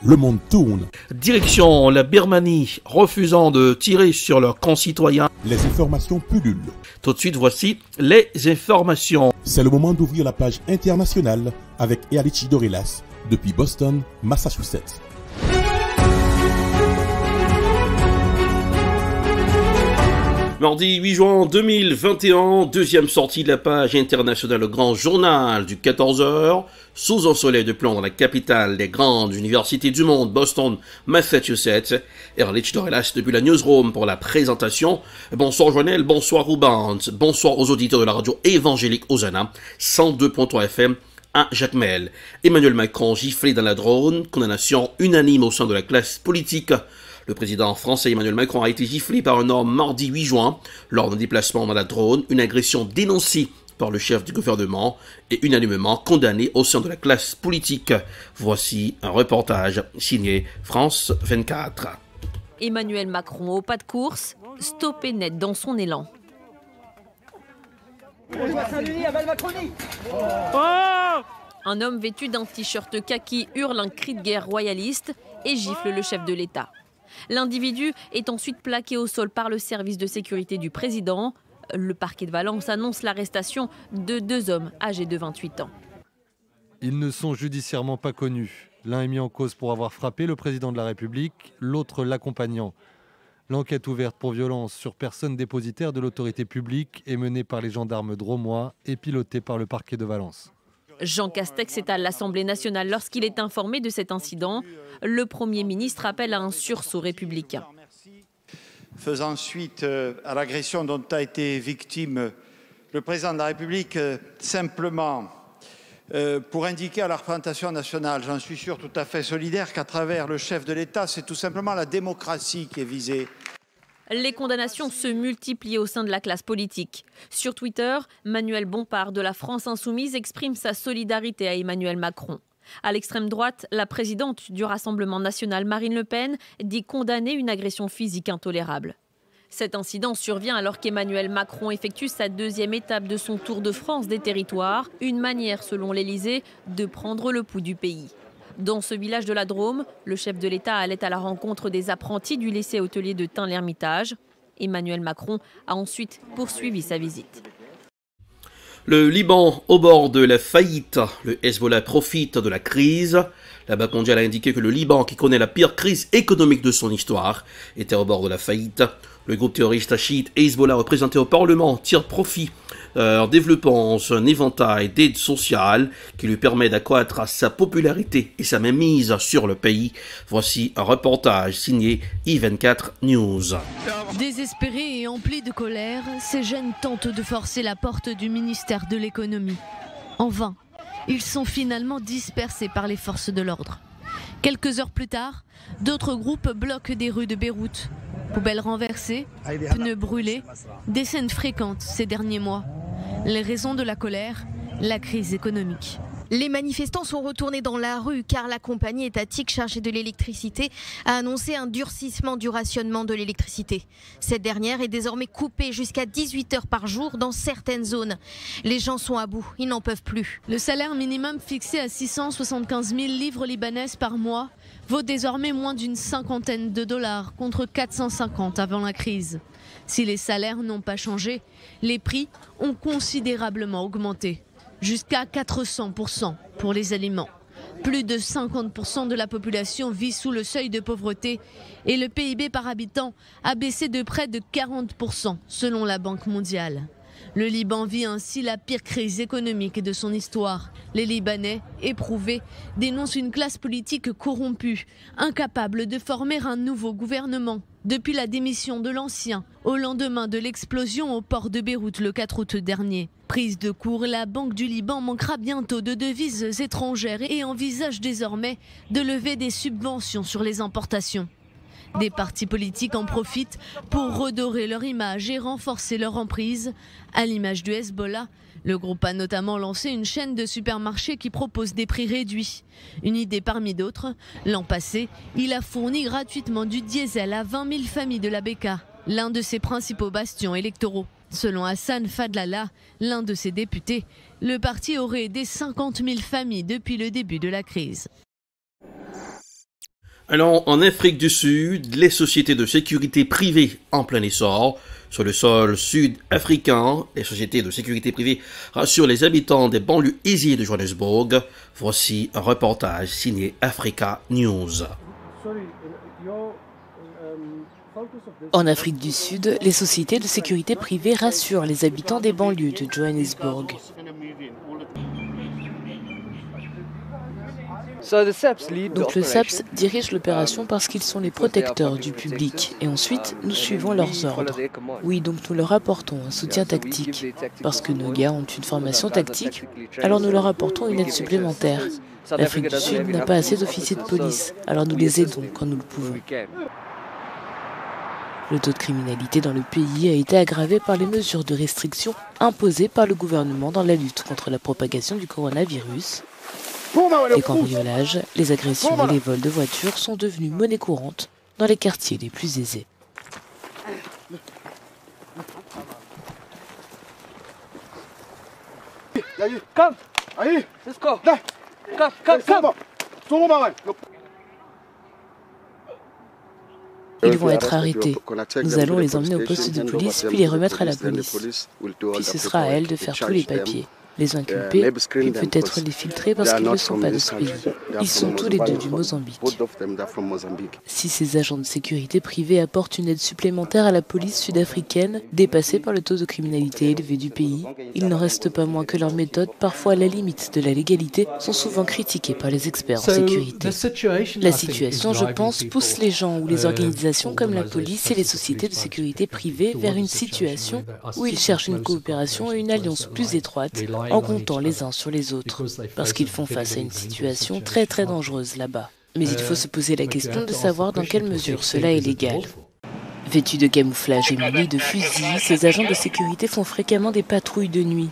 le monde tourne. Direction la Birmanie, refusant de tirer sur leurs concitoyens. Les informations pullulent. Tout de suite, voici les informations. C'est le moment d'ouvrir la page internationale avec Ealichi Dorelas depuis Boston, Massachusetts. Mardi 8 juin 2021, deuxième sortie de la page internationale Le Grand Journal du 14h, sous un soleil de plomb dans la capitale des grandes universités du monde, Boston, Massachusetts. Ealichi Dorelas depuis la newsroom pour la présentation. Bonsoir Joël, bonsoir Rubens, bonsoir aux auditeurs de la radio évangélique Hosanna, 102.3 FM à Jacmel. Emmanuel Macron giflé dans la drone, condamnation unanime au sein de la classe politique. Le président français Emmanuel Macron a été giflé par un homme mardi 8 juin lors d'un déplacement dans la drone, une agression dénoncée par le chef du gouvernement et unanimement condamnée au sein de la classe politique. Voici un reportage signé France 24. Emmanuel Macron au pas de course, stoppé net dans son élan. Un homme vêtu d'un t-shirt kaki hurle un cri de guerre royaliste et gifle le chef de l'État. L'individu est ensuite plaqué au sol par le service de sécurité du président. Le parquet de Valence annonce l'arrestation de deux hommes âgés de 28 ans. Ils ne sont judiciairement pas connus. L'un est mis en cause pour avoir frappé le président de la République, l'autre l'accompagnant. L'enquête ouverte pour violence sur personne dépositaire de l'autorité publique est menée par les gendarmes drômois et pilotée par le parquet de Valence. Jean Castex est à l'Assemblée nationale lorsqu'il est informé de cet incident. Le Premier ministre appelle à un sursaut républicain. Faisant suite à l'agression dont a été victime le président de la République, simplement pour indiquer à la représentation nationale, j'en suis sûr tout à fait solidaire, qu'à travers le chef de l'État, c'est tout simplement la démocratie qui est visée. Les condamnations se multiplient au sein de la classe politique. Sur Twitter, Manuel Bompard de la France Insoumise exprime sa solidarité à Emmanuel Macron. À l'extrême droite, la présidente du Rassemblement national, Marine Le Pen, dit condamner une agression physique intolérable. Cet incident survient alors qu'Emmanuel Macron effectue sa deuxième étape de son tour de France des territoires, une manière, selon l'Élysée, de prendre le pouls du pays. Dans ce village de la Drôme, le chef de l'État allait à la rencontre des apprentis du lycée hôtelier de Tain-l'Hermitage. Emmanuel Macron a ensuite poursuivi sa visite. Le Liban au bord de la faillite. Le Hezbollah profite de la crise. La Banque mondiale a indiqué que le Liban, qui connaît la pire crise économique de son histoire, était au bord de la faillite. Le groupe terroriste chiite Hezbollah, représenté au Parlement, tire profit en développant un éventail d'aides sociales qui lui permet d'accroître sa popularité et sa mainmise sur le pays. Voici un reportage signé I24 News. Désespérés et emplis de colère, ces jeunes tentent de forcer la porte du ministère de l'économie. En vain, ils sont finalement dispersés par les forces de l'ordre. Quelques heures plus tard, d'autres groupes bloquent des rues de Beyrouth. Poubelles renversées, pneus brûlés, des scènes fréquentes ces derniers mois. Les raisons de la colère, la crise économique. Les manifestants sont retournés dans la rue car la compagnie étatique chargée de l'électricité a annoncé un durcissement du rationnement de l'électricité. Cette dernière est désormais coupée jusqu'à 18 heures par jour dans certaines zones. Les gens sont à bout, ils n'en peuvent plus. Le salaire minimum fixé à 675 000 livres libanaises par mois vaut désormais moins d'une cinquantaine de dollars contre 450 avant la crise. Si les salaires n'ont pas changé, les prix ont considérablement augmenté. Jusqu'à 400% pour les aliments. Plus de 50% de la population vit sous le seuil de pauvreté et le PIB par habitant a baissé de près de 40% selon la Banque mondiale. Le Liban vit ainsi la pire crise économique de son histoire. Les Libanais, éprouvés, dénoncent une classe politique corrompue, incapable de former un nouveau gouvernement. Depuis la démission de l'ancien, au lendemain de l'explosion au port de Beyrouth le 4 août dernier. Prise de court, la Banque du Liban manquera bientôt de devises étrangères et envisage désormais de lever des subventions sur les importations. Des partis politiques en profitent pour redorer leur image et renforcer leur emprise. À l'image du Hezbollah, le groupe a notamment lancé une chaîne de supermarchés qui propose des prix réduits. Une idée parmi d'autres, l'an passé, il a fourni gratuitement du diesel à 20 000 familles de la Bekaa, l'un de ses principaux bastions électoraux. Selon Hassan Fadlallah, l'un de ses députés, le parti aurait aidé 50 000 familles depuis le début de la crise. Alors, en Afrique du Sud, les sociétés de sécurité privées en plein essor. Sur le sol sud-africain, les sociétés de sécurité privée rassurent les habitants des banlieues aisées de Johannesburg. Voici un reportage signé Africa News. En Afrique du Sud, les sociétés de sécurité privée rassurent les habitants des banlieues de Johannesburg. Donc le SAPS dirige l'opération parce qu'ils sont les protecteurs du public et ensuite nous suivons leurs ordres. Oui, donc nous leur apportons un soutien tactique parce que nos gars ont une formation tactique, alors nous leur apportons une aide supplémentaire. L'Afrique du Sud n'a pas assez d'officiers de police, alors nous les aidons quand nous le pouvons. Le taux de criminalité dans le pays a été aggravé par les mesures de restriction imposées par le gouvernement dans la lutte contre la propagation du coronavirus. Les cambriolages, les agressions et les vols de voitures sont devenus monnaie courante dans les quartiers les plus aisés. Ils vont être arrêtés. Nous allons les emmener au poste de police puis les remettre à la police. Puis ce sera à elle de faire tous les papiers. Les inculper, puis peut-être les filtrer parce qu'ils ne sont pas de ce pays. Ils sont tous les deux du Mozambique. Si ces agents de sécurité privée apportent une aide supplémentaire à la police sud-africaine, dépassée par le taux de criminalité élevé du pays, il n'en reste pas moins que leurs méthodes, parfois à la limite de la légalité, sont souvent critiquées par les experts en sécurité. La situation, je pense, pousse les gens ou les organisations comme la police et les sociétés de sécurité privée vers une situation où ils cherchent une coopération et une alliance plus étroite, en comptant les uns sur les autres, parce qu'ils font face à une situation très dangereuse là-bas. Mais il faut se poser la question de savoir dans quelle mesure cela est légal. Vêtus de camouflage et munis de fusils, ces agents de sécurité font fréquemment des patrouilles de nuit.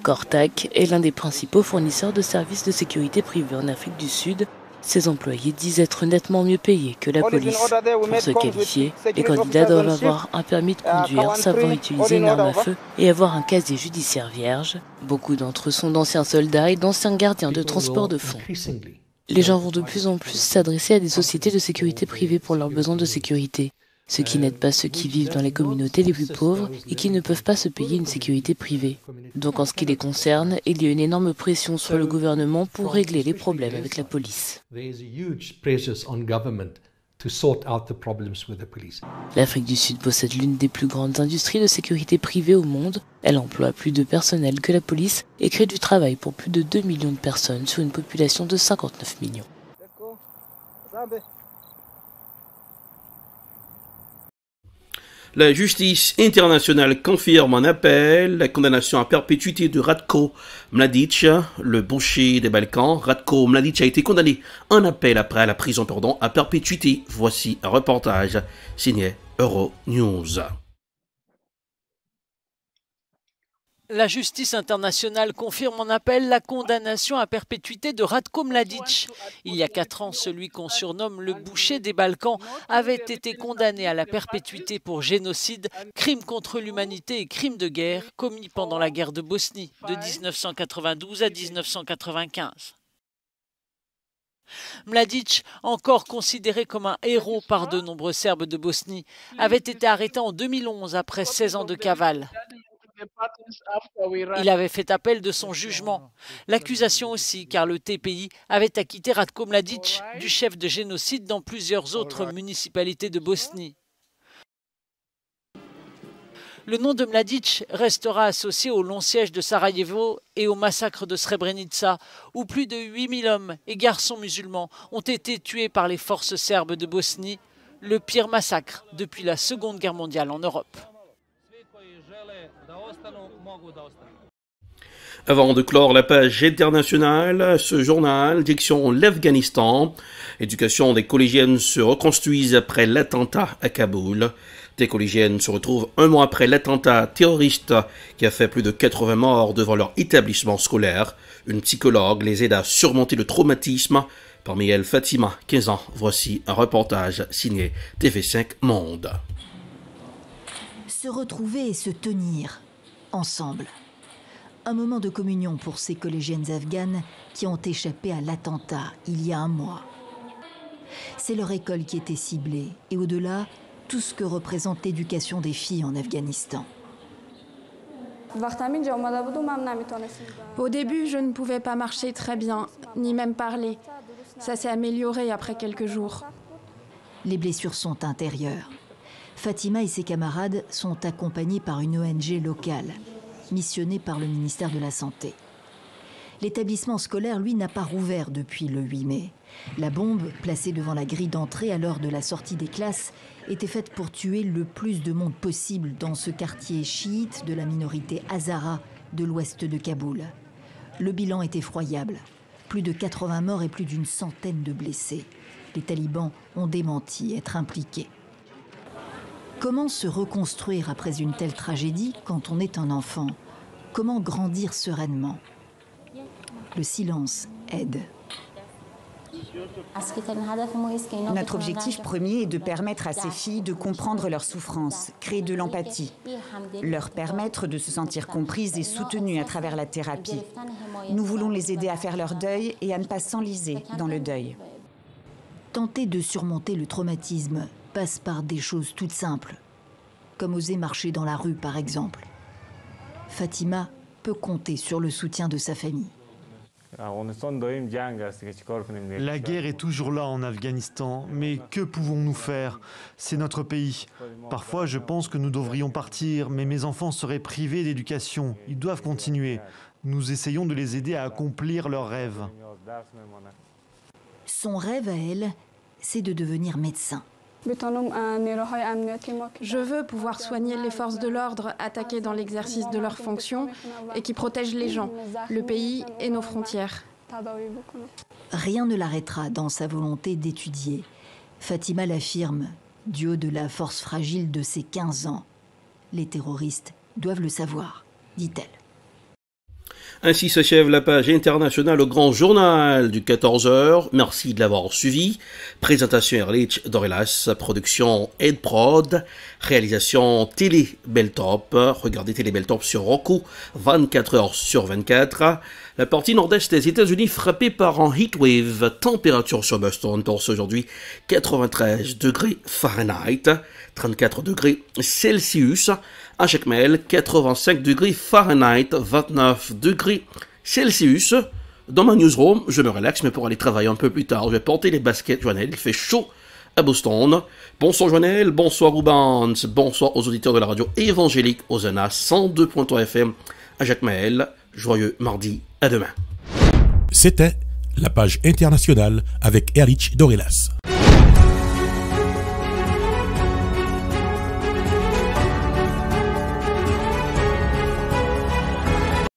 Cortac est l'un des principaux fournisseurs de services de sécurité privés en Afrique du Sud. Ses employés disent être nettement mieux payés que la police. Pour se qualifier, les candidats doivent avoir un permis de conduire, savoir utiliser une arme à feu et avoir un casier judiciaire vierge. Beaucoup d'entre eux sont d'anciens soldats et d'anciens gardiens de transport de fonds. Les gens vont de plus en plus s'adresser à des sociétés de sécurité privée pour leurs besoins de sécurité, ce qui n'aide pas ceux qui vivent dans les communautés les plus pauvres et qui ne peuvent pas se payer une sécurité privée. Donc en ce qui les concerne, il y a une énorme pression sur le gouvernement pour régler les problèmes avec la police. L'Afrique du Sud possède l'une des plus grandes industries de sécurité privée au monde. Elle emploie plus de personnel que la police et crée du travail pour plus de 2 millions de personnes sur une population de 59 millions. La justice internationale confirme en appel la condamnation à perpétuité de Ratko Mladic, le boucher des Balkans. Ratko Mladic a été condamné en appel après la prison à perpétuité. Voici un reportage signé Euronews. La justice internationale confirme en appel la condamnation à perpétuité de Ratko Mladic. Il y a 4 ans, celui qu'on surnomme le boucher des Balkans avait été condamné à la perpétuité pour génocide, crime contre l'humanité et crime de guerre commis pendant la guerre de Bosnie de 1992 à 1995. Mladic, encore considéré comme un héros par de nombreux Serbes de Bosnie, avait été arrêté en 2011 après 16 ans de cavale. Il avait fait appel de son jugement. L'accusation aussi, car le TPI avait acquitté Ratko Mladic du chef de génocide dans plusieurs autres municipalités de Bosnie. Le nom de Mladic restera associé au long siège de Sarajevo et au massacre de Srebrenica, où plus de 8000 hommes et garçons musulmans ont été tués par les forces serbes de Bosnie, le pire massacre depuis la Seconde Guerre mondiale en Europe. Avant de clore la page internationale, ce journal, direction l'Afghanistan. L'éducation des collégiennes se reconstruise après l'attentat à Kaboul. Des collégiennes se retrouvent un mois après l'attentat terroriste qui a fait plus de 80 morts devant leur établissement scolaire. Une psychologue les aide à surmonter le traumatisme. Parmi elles, Fatima, 15 ans. Voici un reportage signé TV5 Monde. Se retrouver et se tenir ensemble. Un moment de communion pour ces collégiennes afghanes qui ont échappé à l'attentat il y a un mois. C'est leur école qui était ciblée et au-delà, tout ce que représente l'éducation des filles en Afghanistan. Au début, je ne pouvais pas marcher très bien, ni même parler. Ça s'est amélioré après quelques jours. Les blessures sont intérieures. Fatima et ses camarades sont accompagnés par une ONG locale, missionnée par le ministère de la Santé. L'établissement scolaire, lui, n'a pas rouvert depuis le 8 mai. La bombe, placée devant la grille d'entrée à l'heure de la sortie des classes, était faite pour tuer le plus de monde possible dans ce quartier chiite de la minorité hazara de l'ouest de Kaboul. Le bilan est effroyable. Plus de 80 morts et plus d'une centaine de blessés. Les talibans ont démenti être impliqués. Comment se reconstruire après une telle tragédie quand on est un enfant? Comment grandir sereinement? Le silence aide. Notre objectif premier est de permettre à ces filles de comprendre leur souffrance, créer de l'empathie, leur permettre de se sentir comprises et soutenues à travers la thérapie. Nous voulons les aider à faire leur deuil et à ne pas s'enliser dans le deuil. Tenter de surmonter le traumatisme passe par des choses toutes simples, comme oser marcher dans la rue par exemple. Fatima peut compter sur le soutien de sa famille. La guerre est toujours là en Afghanistan, mais que pouvons-nous faire? C'est notre pays. Parfois, je pense que nous devrions partir, mais mes enfants seraient privés d'éducation. Ils doivent continuer. Nous essayons de les aider à accomplir leurs rêves. Son rêve à elle, c'est de devenir médecin. Je veux pouvoir soigner les forces de l'ordre attaquées dans l'exercice de leurs fonctions et qui protègent les gens, le pays et nos frontières. Rien ne l'arrêtera dans sa volonté d'étudier. Fatima l'affirme, du haut de la force fragile de ses 15 ans. Les terroristes doivent le savoir, dit-elle. Ainsi s'achève la page internationale au grand journal du 14h. Merci de l'avoir suivi. Présentation Erlich Dorelas, production Ed Prod, réalisation Télé Beltop. Regardez Télé Beltop sur Roku, 24h sur 24. La partie nord-est des États-Unis frappée par un heatwave. Température sur Boston pour aujourd'hui 93 degrés Fahrenheit, 34 degrés Celsius. À Jacmel, 85 degrés Fahrenheit, 29 degrés Celsius. Dans ma newsroom, je me relaxe, mais pour aller travailler un peu plus tard, je vais porter les baskets Joannel. Il fait chaud à Boston. Bonsoir Joannel, bonsoir Roubans, bonsoir aux auditeurs de la radio évangélique Hosanna 102.3 FM à Jacmel. Joyeux mardi, à demain. C'était la page internationale avec Erlich Dorelas.